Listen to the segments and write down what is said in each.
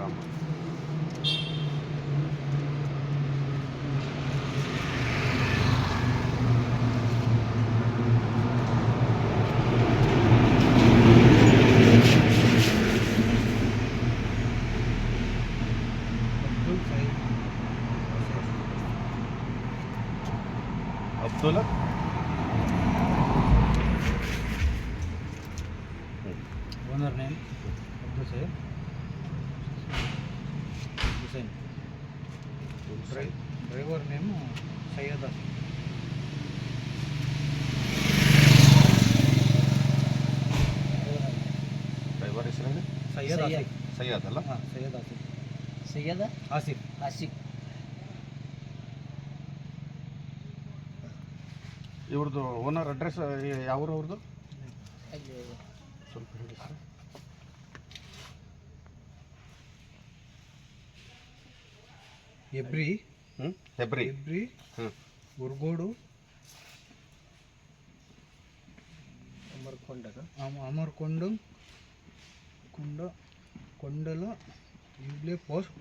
ಗ್ರಾಮ. Abdul owner name Abdul Syed Hussain. Driver name Syed. Driver ಹೆಸರೇನು? ಸೈಯದ್ ಆಸಿಫ್. ಸೈಯದ್ ಅಲ್ಲ? ಹಾಂ, ಸೈಯದ್ ಆಸಿಫ್. ಸೈಯದ್ ಆಸಿಫ್. ಆಸಿಫ್. ಇವ್ರದ್ದು ಓನರ್ ಅಡ್ರೆಸ್ ಯಾವ್ರು ಅವ್ರದ್ದು? ಅಲ್ಲಿ ಸ್ವಲ್ಪ ಹೇಳಿ ಸರ್. ಹೆಬ್ರಿ. ಹೆಬ್ರಿ. ಹೆಬ್ರಿ, ಹ್ಞೂ. ಉರ್ಗೋಡು, ಅಮರ್ಕೊಂಡ, ಕೊಂಡಲ, ಹುಬ್ಳಿ ಪೋಸ್ಟ್,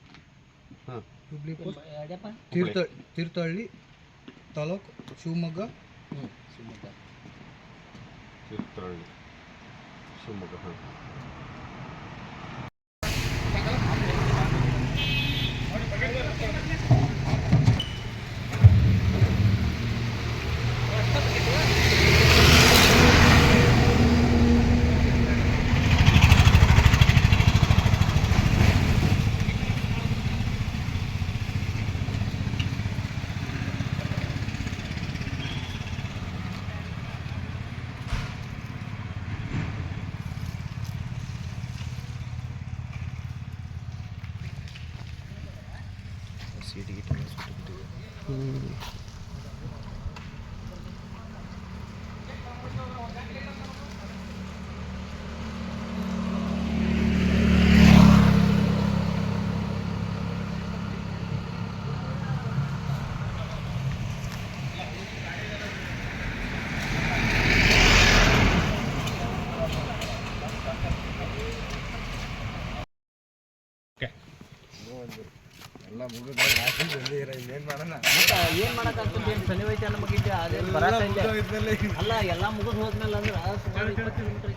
ಹಾಂ. ಹುಬ್ಳಿ ಪೋಸ್ಟ್, ಯಾವ್ದಪ್ಪ? ತೀರ್ಥಹಳ್ಳಿ ತಾಲೂಕು, ಶಿವಮೊಗ್ಗ. ಶಿವಮೊಗ್ಗ. ತೀರ್ಥಹಳ್ಳಿ, ಶಿವಮೊಗ್ಗ. ಹಾಂ. ಎಲ್ಲ ಮುಗಿದ ಇನ್ನೇನು ಮಾಡೋಣ? ಏನು ಮಾಡೋಕ್ಕಾಗ್ತದೆ? ಏನು ಸನಿ ಹೋಯ್ತು ಅನ್ನೋ ಮಗಿದ್ದೆ ಅದೇನು ಬರತ್ತೆ ಅಲ್ಲ. ಎಲ್ಲ ಮುಗಿದು ಹೋದ್ಮೇಲೆ ಅಂದ್ರೆ ಸುಮಾರು 20 ಕಿಲೋಮೀಟರ್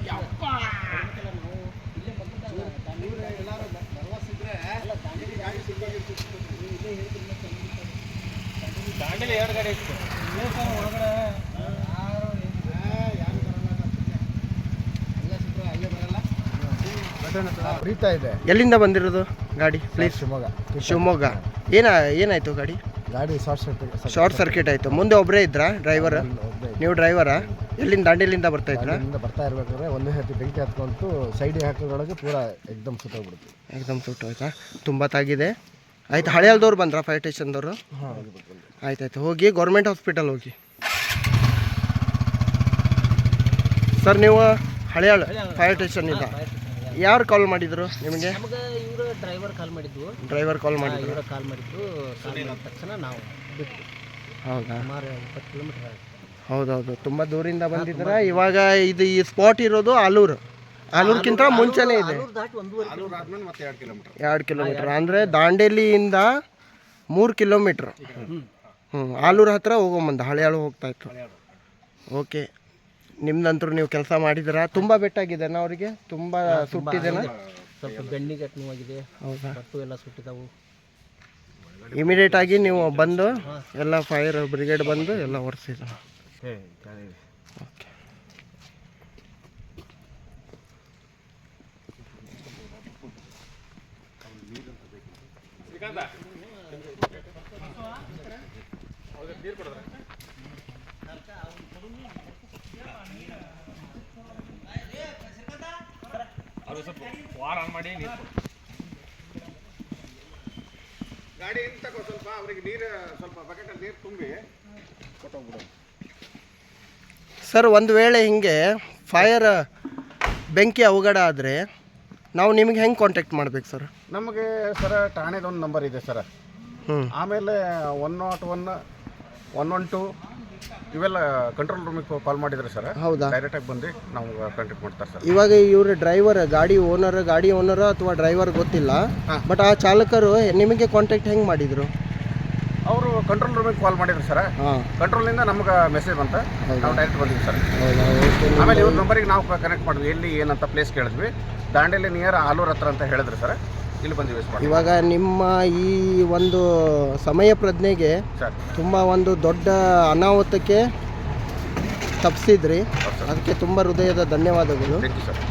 ದಾಂಡೇಲಿ 2 ಗಾಡಿ ಇತ್ತು ಒಳಗಡೆ. ಬರೀತಾ ಇದೆ. ಎಲ್ಲಿಂದ ಬಂದಿರೋದು ಗಾಡಿ? ಪ್ಲೇಸ್ ಶಿವಮೊಗ್ಗ. ಏನಾಯ್ತು ಗಾಡಿ? ಗಾಡಿ ಶಾರ್ಟ್ ಸರ್ಕ್ಯೂಟ್ ಆಯಿತು. ಮುಂದೆ ಒಬ್ಬರೇ ಇದ್ರಾ ಡ್ರೈವರ್? ನೀವು ಡ್ರೈವರಾ? ಎಲ್ಲಿಂದ? ದಾಂಡೇಲಿಂದ ಬರ್ತಾ ಇದ್ರಾ? ಬರ್ತಾ ಇರ್ಬೇಕಾದ್ರೆ ಒಂದೇ ಸರ್ತಿ ಬೆಂಕಿ ಹತ್ಕೊಂತು ಸೈಡಿಗೆ ಹಾಕೋದ್ರೊಳಗೆ ಪೂರಾ ಎಕ್ದಮ್ ಸುಟ್ಟೋಗ್ಬಿಡ್ತು. ಎಕ್ದಮ್ ಸುಟ್ಟೋಯ್ತಾ? ತುಂಬ ತಾಗಿದೆ. ಆಯ್ತು. ಹಳೆಯಲ್ದವ್ರು ಬಂದ್ರಾ ಫೈರ್ ಸ್ಟೇಷನ್ದವರು? ಆಯ್ತಾಯ್ತು. ಹೋಗಿ ಗೌರ್ಮೆಂಟ್ ಹಾಸ್ಪಿಟಲ್ ಹೋಗಿ ಸರ್. ನೀವು ಹಳೆಯಾಳ ಫೈರ್ ಸ್ಟೇಷನ್ನಿಂದ ಯಾರು ಕಾಲ್ ಮಾಡಿದ್ರು ನಿಮಗೆ? ನಮಗೆ ಇವರು ಡ್ರೈವರ್ ಕಾಲ್ ಮಾಡಿದ್ವು. ಡ್ರೈವರ್ ಕಾಲ್ ಮಾಡಿದ್ರು? ಇವರು ಕಾಲ್ ಮಾಡಿದ್ದು. ಕಾಲ್ ಮಾಡಿದ ತಕ್ಷಣ ನಾವು ಬಿಟ್ಟು. ಹೌದಾ? ಸುಮಾರು 20 ಕಿಲೋಮೀಟರ್ ಆಯಿತು. ಹೌದೌದು. ತುಂಬ ದೂರಿಂದ ಬಂದಿದ್ದೀರಾ. ಇವಾಗ ಈ ಸ್ಪಾಟ್ ಇರೋದು ಆಲೂರ್ಕ್ಕಿಂತ ಮುಂಚೆನೇ ಇದೆ. ದಾಟಿ 1.5 ಆದ್ಮೇಲೆ ಮತ್ತೆ 2 ಕಿಲೋಮೀಟರ್. 2 ಕಿಲೋಮೀಟ್ರ್ ಅಂದರೆ ದಾಂಡೇಲಿಯಿಂದ 3 ಕಿಲೋಮೀಟ್ರ್. ಆಲೂರು ಹತ್ರ ಹೋಗೋಮಂದ ಹಳೆಯಾಳು ಹೋಗ್ತಾ ಇತ್ತು. ಓಕೆ. ನಿಮ್ದಂತರೂ ನೀವು ಕೆಲಸ ಮಾಡಿದ್ದೀರಾ. ತುಂಬ ಬೆಟ್ಟಾಗಿದೆನಾ ಅವರಿಗೆ? ತುಂಬ ಸುಟ್ಟಿದೆನಾ? ಸ್ವಲ್ಪ ಬೆನ್ನಿಗೆ ನೋವಾಗಿದೆ. ಹೌದಾ? ಬಟ್ಟು ಎಲ್ಲ ಸುಟ್ಟಿದ್ದಾವು. ಇಮಿಡಿಯೇಟಾಗಿ ನೀವು ಬಂದು ಎಲ್ಲ ಫೈರ್ ಬ್ರಿಗೇಡ್ ಬಂದು ಎಲ್ಲ ಒರೆಸಿದ್ರು. ಓಕೆ. ಗಾಡಿ ಹಿಂದೆ ತಗೋ ಸ್ವಲ್ಪ. ಅವರಿಗೆ ನೀರು ಸ್ವಲ್ಪ ಬಕೆಟಲ್ಲಿ ನೀರು ತುಂಬಿ ಕೊಟ್ಟೋಗ್ಬಿಡು. ಸರ್, ಒಂದು ವೇಳೆ ಹಿಂಗೆ ಫೈರ್ ಬೆಂಕಿ ಅವಘಡ ಆದರೆ ನಾವು ನಿಮಗೆ ಹೆಂಗೆ ಕಾಂಟ್ಯಾಕ್ಟ್ ಮಾಡ್ಬೇಕು ಸರ್? ನಮಗೆ ಸರ ಠಾಣೆದೊಂದು ನಂಬರ್ ಇದೆ ಸರ್. ಆಮೇಲೆ 101, 112 ಇವೆಲ್ಲ ಕಂಟ್ರೋಲ್ ರೂಮಿಗೆ ಕಾಲ್ ಮಾಡಿದ್ರೆ ಸರ್, ಹೌದಾ? ಡೈರೆಕ್ಟಾಗಿ ಬಂದು ನಾವು ಕಾಂಟ್ಯಾಕ್ಟ್ ಮಾಡ್ತಾರೆ ಸರ್. ಇವಾಗ ಇವರು ಡ್ರೈವರ್ ಗಾಡಿ ಓನರ್ ಅಥವಾ ಡ್ರೈವರ್ ಗೊತ್ತಿಲ್ಲ, ಬಟ್ ಆ ಚಾಲಕರು ನಿಮಗೆ ಕಾಂಟ್ಯಾಕ್ಟ್ ಹೆಂಗೆ ಮಾಡಿದರು? ಅವರು ಕಂಟ್ರೋಲ್ ರೂಮಿಗೆ ಕಾಲ್ ಮಾಡಿದ್ರು ಸರ್, ಹಾಂ, ಕಂಟ್ರೋಲಿಂದ ನಮ್ಗೆ ಮೆಸೇಜ್ ಬಂತ, ನಾವು ಡೈರೆಕ್ಟ್ ಬಂದಿವಿ ಸರ್. ಹೌದಾ? ಓಕೆ. ಆಮೇಲೆ ಇವ್ರ ನಂಬರಿಗೆ ನಾವು ಕನೆಕ್ಟ್ ಮಾಡಿದ್ವಿ, ಎಲ್ಲಿ ಏನಂತ ಪ್ಲೇಸ್ ಕೇಳಿದ್ವಿ, ದಾಂಡೇಲಿ ನಿಯರ್ ಆಲೂರು ಹತ್ರ ಅಂತ ಹೇಳಿದ್ರು ಸರ್, ಇಲ್ಲಿ ಬಂದು ಯೂಸ್ ಮಾಡಿ. ಇವಾಗ ನಿಮ್ಮ ಈ ಒಂದು ಸಮಯ ಪ್ರಜ್ಞೆಗೆ ಸರ್ ತುಂಬ ಒಂದು ದೊಡ್ಡ ಅನಾಹುತಕ್ಕೆ ತಪ್ಪಿಸಿದ್ರಿ, ಅದಕ್ಕೆ ತುಂಬ ಹೃದಯದ ಧನ್ಯವಾದಗಳು. Thank you sir.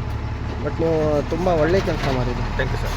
ಬಟ್ ನೀವು ತುಂಬ ಒಳ್ಳೆ ಕೆಲಸ ಮಾಡಿದ್ರಿ. Thank you sir.